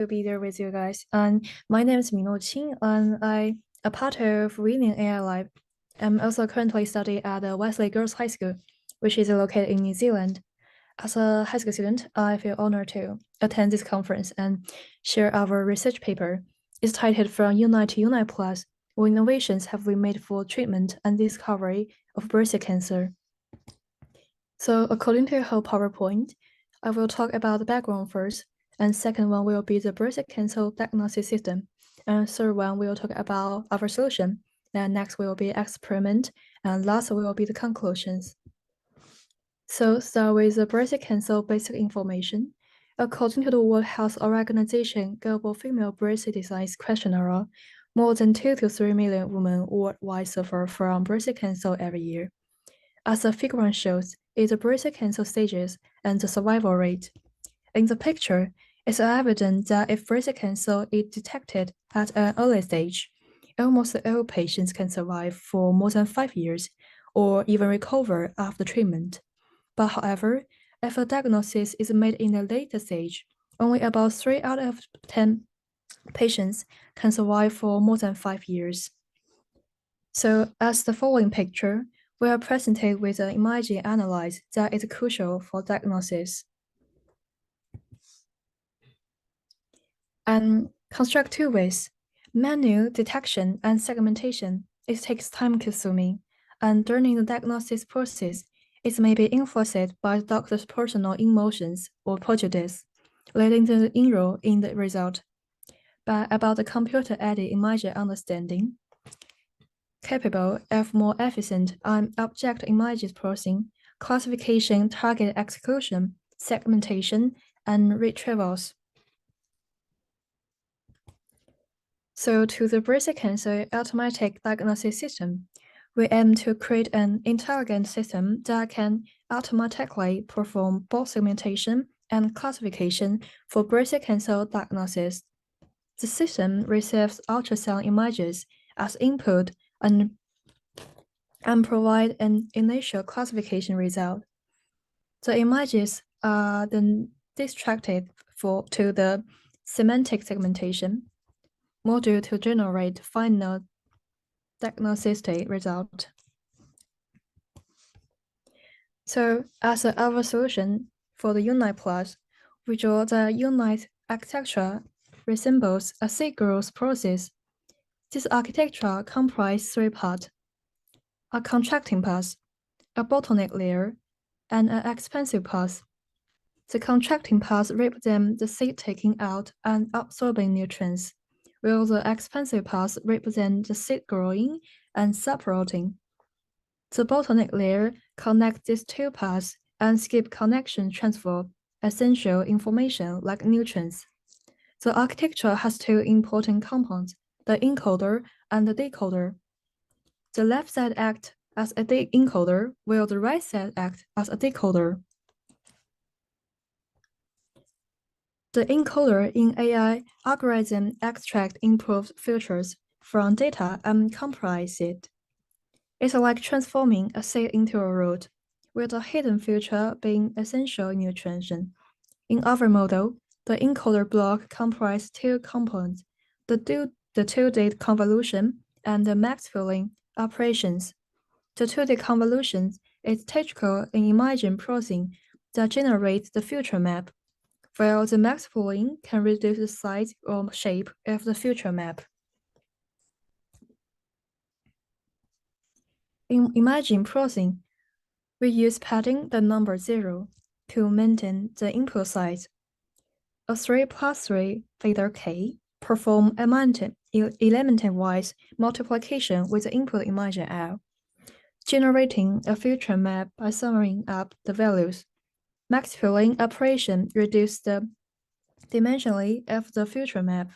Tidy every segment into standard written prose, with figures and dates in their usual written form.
to be there with you guys. And my name is Minuo Qing, and I'm a part of Reading AI Lab. I'm also currently studying at the Wesley Girls High School, which is located in New Zealand. As a high school student, I feel honored to attend this conference and share our research paper. It's titled From Unite to Unite Plus, what innovations have we made for treatment and discovery of breast cancer. So according to her PowerPoint, I will talk about the background first, and second one will be the breast cancer diagnosis system, and third one will talk about our solution, and next will be experiment, and last will be the conclusions. So start with the breast cancer basic information. According to the World Health Organization Global Female Breast Disease Questionnaire, more than 2 to 3 million women worldwide suffer from breast cancer every year. As the figure one shows, is the breast cancer stages and the survival rate. In the picture, it's evident that if breast cancer is detected at an early stage, almost all patients can survive for more than 5 years or even recover after treatment. But however, if a diagnosis is made in the later stage, only about 3 out of 10 patients can survive for more than 5 years. So as the following picture, we are presented with an imaging analysis that is crucial for diagnosis. And construct two ways. Manual detection and segmentation. It takes time consuming, and during the diagnosis process, it may be influenced by the doctor's personal emotions or prejudice, leading to the error in the result. But about the computer-aided imaging understanding, capable of more efficient and object images processing, classification, target execution, segmentation, and retrievals. So to the breast cancer automatic diagnosis system, we aim to create an intelligent system that can automatically perform both segmentation and classification for breast cancer diagnosis. The system receives ultrasound images as input and provide an initial classification result. The images are then distracted to the semantic segmentation module to generate final diagnostic result. So as our solution for the Unite Plus, we draw the Unite architecture resembles a seed growth process. This architecture comprises 3 parts: a contracting path, a bottleneck layer, and an expansive path. The contracting path represents the seed taking out and absorbing nutrients, while the expansive path represents the seed growing and separating. The bottleneck layer connects these 2 paths and skip connection transfer essential information like nutrients. The architecture has 2 important components, the encoder and the decoder. The left side acts as a encoder, while the right side acts as a decoder. The encoder in AI algorithm extract improved features from data and comprise it. It's like transforming a seed into a root, with a hidden feature being essential nutrition. In our model, the encoder block comprises 2 components, the 2D convolution and the max filling operations. The 2D convolution is typical in imaging processing that generates the feature map, while the max filling can reduce the size or shape of the feature map. In imaging processing, we use padding the number 0 to maintain the input size. A 3 plus 3 vector k perform element-wise multiplication with the input image L, generating a feature map by summing up the values. Max filling operation reduces the dimensionality of the feature map.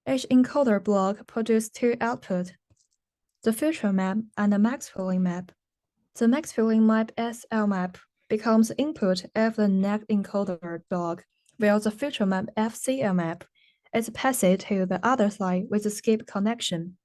Each encoder block produces 2 outputs, the feature map and the max filling map. The max filling map SL map becomes the input of the next encoder block, while the feature map FCL map is passed to the other side with a skip connection.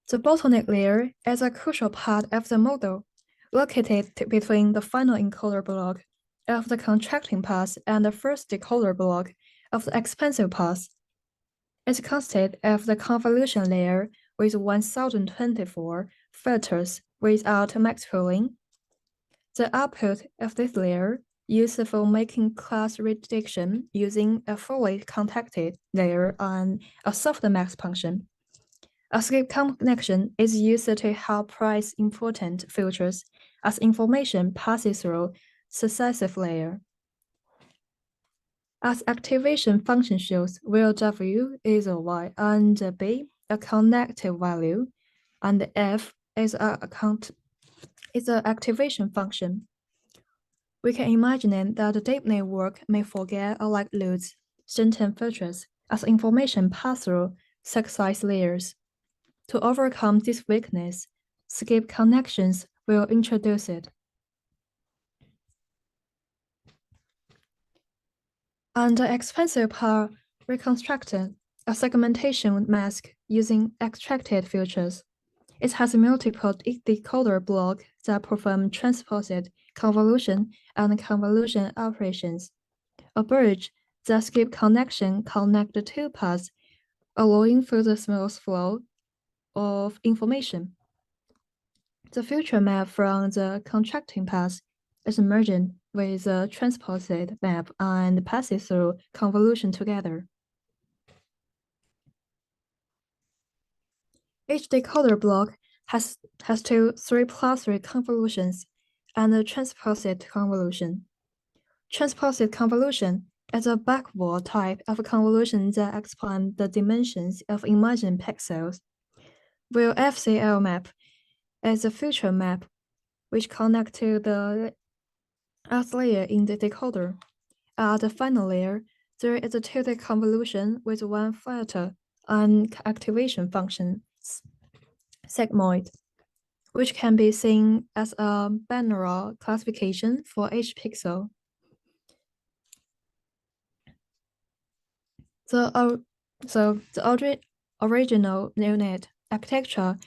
The bottleneck layer is a crucial part of the model. located between the final encoder block of the contracting path and the first decoder block of the expansive path. It consists of the convolution layer with 1024 filters without max pooling. The output of this layer used for making class prediction using a fully contacted layer and a softmax function. A skip connection is used to help price important filters as information passes through successive layer. As activation function shows, where W is a Y and B a connective value, and F is an activation function. We can imagine that the deep network may forget or like lose certain features as information pass through successive layers. To overcome this weakness, skip connections will introduce it. And the expansive part reconstructed a segmentation mask using extracted features. It has multiple decoder blocks that perform transposed convolution and convolution operations. A bridge that skip connection connect the two paths, allowing for the smooth flow of information. The future map from the contracting path is merged with the transposed map and passes through convolution together. Each decoder block has 3+3 convolutions and a transposed convolution. Transposed convolution is a backward type of convolution that expands the dimensions of imagined pixels, while FCL map is a future map which connects to the last layer in the decoder. At the final layer, there is a tilted convolution with one filter and activation function, sigmoid, which can be seen as a binaural classification for each pixel. The original neunet architecture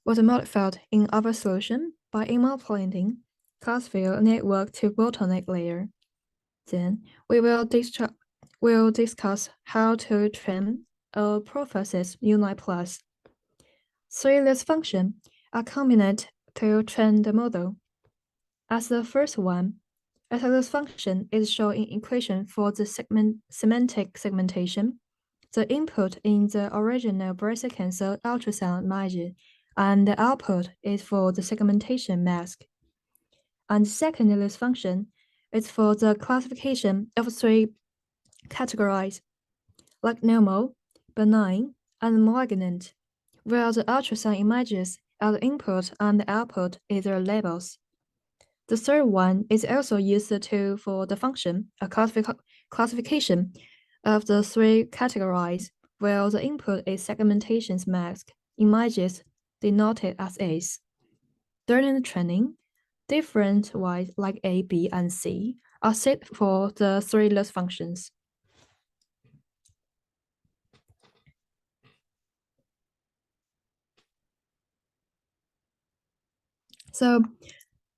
was modified in our solution by implementing classifier network to bottleneck layer. Then we will discuss how to train a process unit plus. Three list functions are combined to train the model. As the first one, a list function is shown in equation for the semantic segmentation. The input in the original breast cancer ultrasound image, and the output is for the segmentation mask. And the second list function is for the classification of three categories, like normal, benign, and malignant, where the ultrasound images are the input and the output is their labels. The third one is also used for the function, a classification of the three categories, where the input is segmentation mask, images denoted as A's. During the training, different Y's like A, B, and C are set for the three list functions. So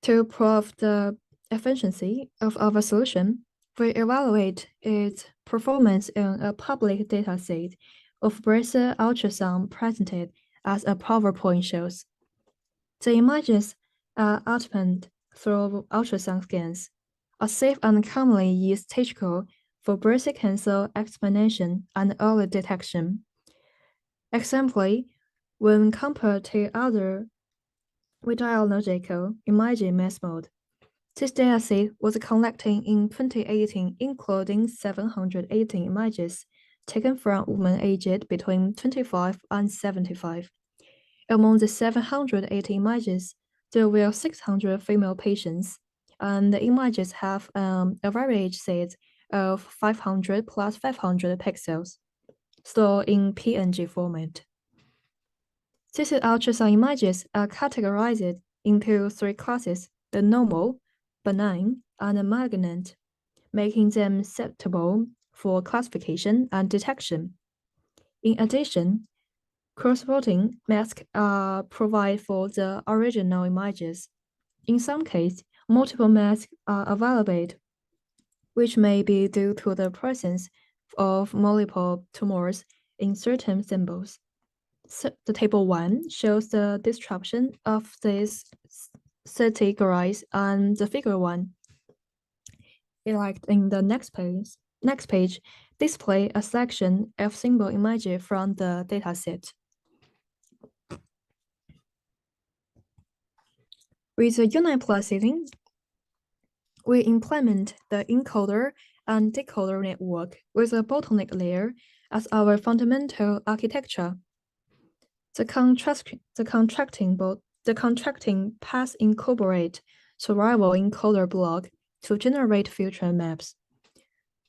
to prove the efficiency of our solution, we evaluate its performance in a public dataset of breast ultrasound presented as a PowerPoint shows. The images are output through ultrasound scans, a safe and commonly used technique for breast cancer examination and early detection. Example, when compared to other radiological imaging method, this dataset was collected in 2018, including 718 images taken from women aged between 25 and 75. Among the 780 images, there were 600 female patients, and the images have a average size of 500 plus 500 pixels, stored in PNG format. These ultrasound images are categorized into three classes: the normal, benign, and malignant, making them suitable for classification and detection. In addition, cross-voting masks are provided for the original images. In some cases, multiple masks are available, which may be due to the presence of multiple tumors in certain symbols. So the table 1 shows the distribution of these categories on the figure 1. Like in the next page, display a section of symbol images from the dataset. With the UniPlus setting, we implement the encoder and decoder network with a bottleneck layer as our fundamental architecture. The contracting path incorporate survival encoder block to generate future maps.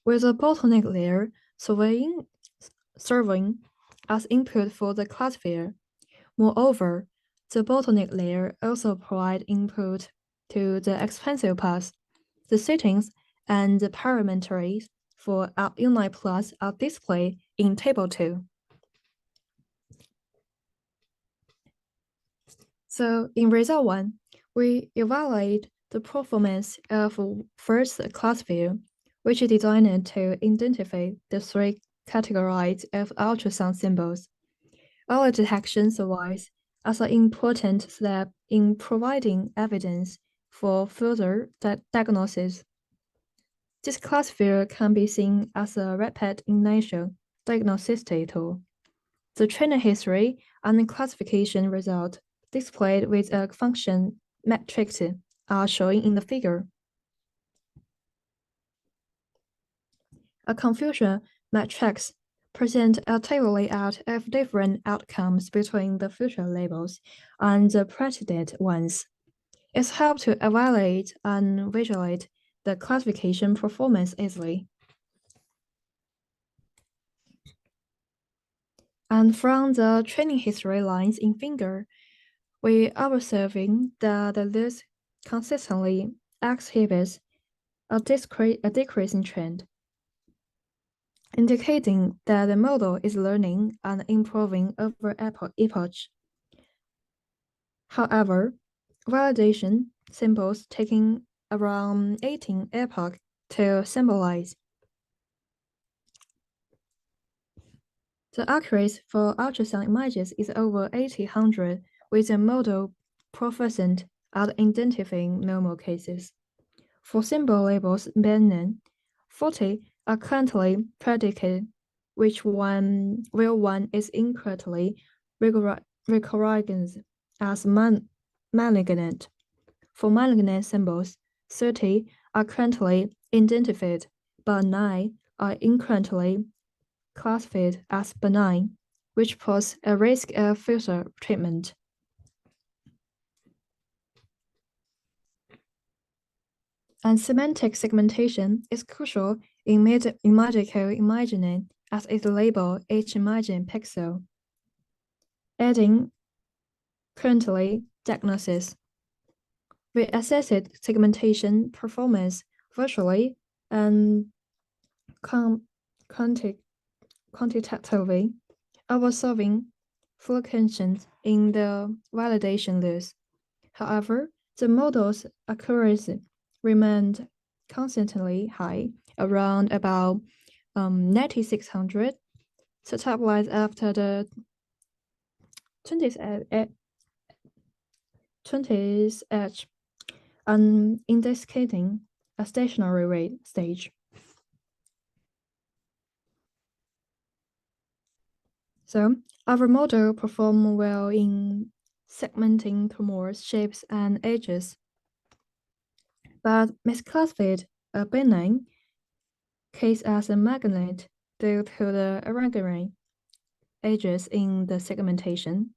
With a bottleneck layer serving as input for the classifier. Moreover, the bottleneck layer also provides input to the expansive path. The settings and the parameters for UniPlus are displayed in Table 2. So in result 1, we evaluate the performance of first classifier, which is designed to identify the 3 categories of ultrasound symbols. Our detection serves as an important step in providing evidence for further diagnosis. This classifier can be seen as a rapid initial diagnostic tool. The training history and classification result displayed with a function matrix are shown in the figure. A confusion matrix presents a table layout of different outcomes between the future labels and the preceded ones. It helps to evaluate and visualize the classification performance easily. And from the training history lines in finger, we are observing that the list consistently exhibits a decreasing trend, indicating that the model is learning and improving over epoch. However, validation symbols taking around 18 epoch to symbolize. The accuracy for ultrasound images is over 800, with a model proficient at identifying normal cases. For symbol labels Benin, 40 are currently predicated, where one is incorrectly recognized as malignant. For malignant symbols, 30 are currently identified, but 9 are incorrectly classified as benign, which poses a risk of future treatment. And semantic segmentation is crucial in medical imaging as it labels each imaging pixel. Adding currently diagnosis. We assessed segmentation performance virtually and quantitatively, observing fluctuations in the validation list. However, the model's accuracy remained constantly high, around about 9600, stabilized after the 20th edge, and indicating a stationary rate stage. So our model performed well in segmenting tumors, shapes, and edges, but misclassified a benign case as a magnet due to the irregular edges in the segmentation.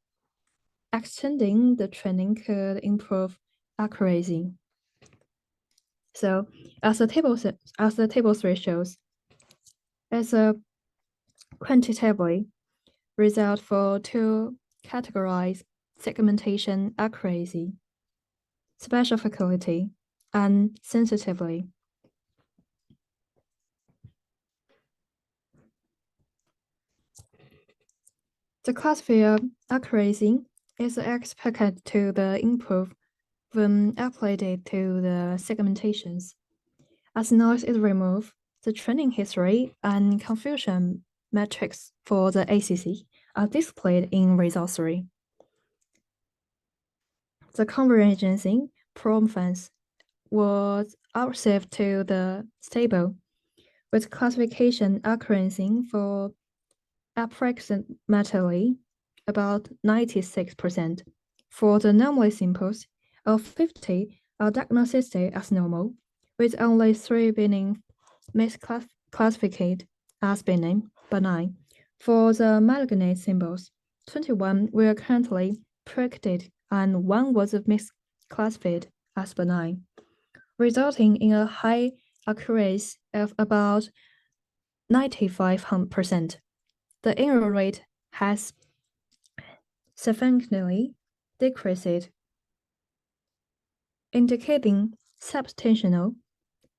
Extending the training could improve accuracy. So as the table 3 shows, as a quantitative result for 2 categories: segmentation accuracy, specificity, and sensitivity. The classifier accuracy is expected to improve when applied to the segmentations. As noise is removed, the training history and confusion metrics for the ACC are displayed in result 3. The convergence performance was outsaved to the stable, with classification accuracy for approximately about 96%. For the normally simples, of 50 are diagnosed as normal, with only 3 being misclassified as benign. For the malignant symbols, 21 were currently predicted and 1 was misclassified as benign, resulting in a high accuracy of about 95%. The error rate has significantly decreased, indicating substantial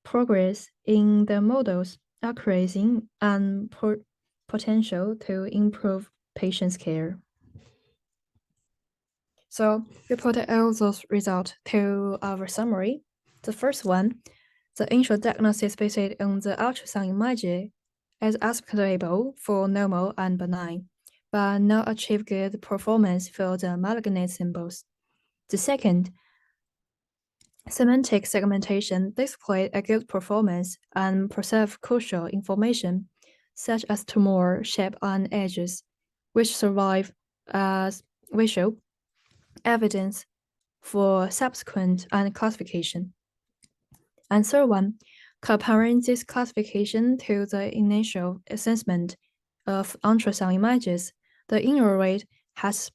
progress in the model's accuracy and potential to improve patients' care. So we put all those results to our summary. The first one, the initial diagnosis based on the ultrasound image is acceptable for normal and benign, but not achieve good performance for the malignant symbols. The second, semantic segmentation displayed a good performance and preserve crucial information, such as tumor shape and edges, which survive as visual evidence for subsequent and classification. And third one, comparing this classification to the initial assessment of ultrasound images, the error rate has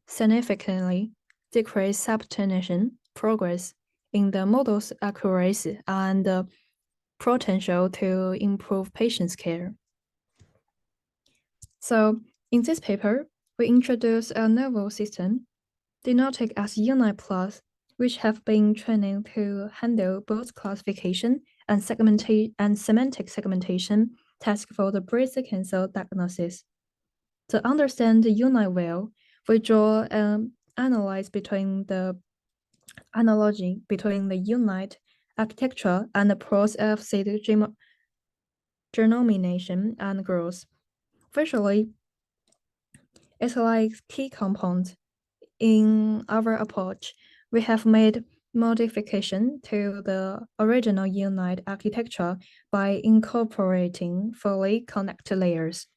significantly decreased substantial progress in the model's accuracy and the potential to improve patients' care. So in this paper, we introduce a novel system denoted as Unite Plus, which have been trained to handle both classification and semantic segmentation tasks for the breast cancer diagnosis. To understand the Unite well, we draw an analogy between the Unite architecture and the process of seed germination and growth. Visually, it's like key compound. In our approach, we have made modification to the original Unite architecture by incorporating fully connected layers,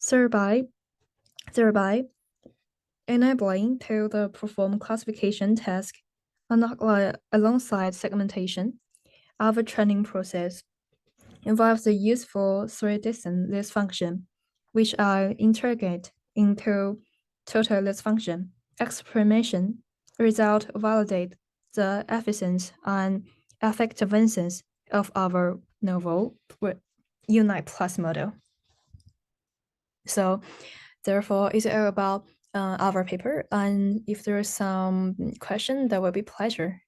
thereby enabling to the perform classification task alongside segmentation. Our training process involves the useful 3-distance list function, which are integrated into total list function. Experimentation result validate the efficiency and effectiveness of our novel Unite Plus model. So therefore, it's all about our paper. And if there is some question, that will be a pleasure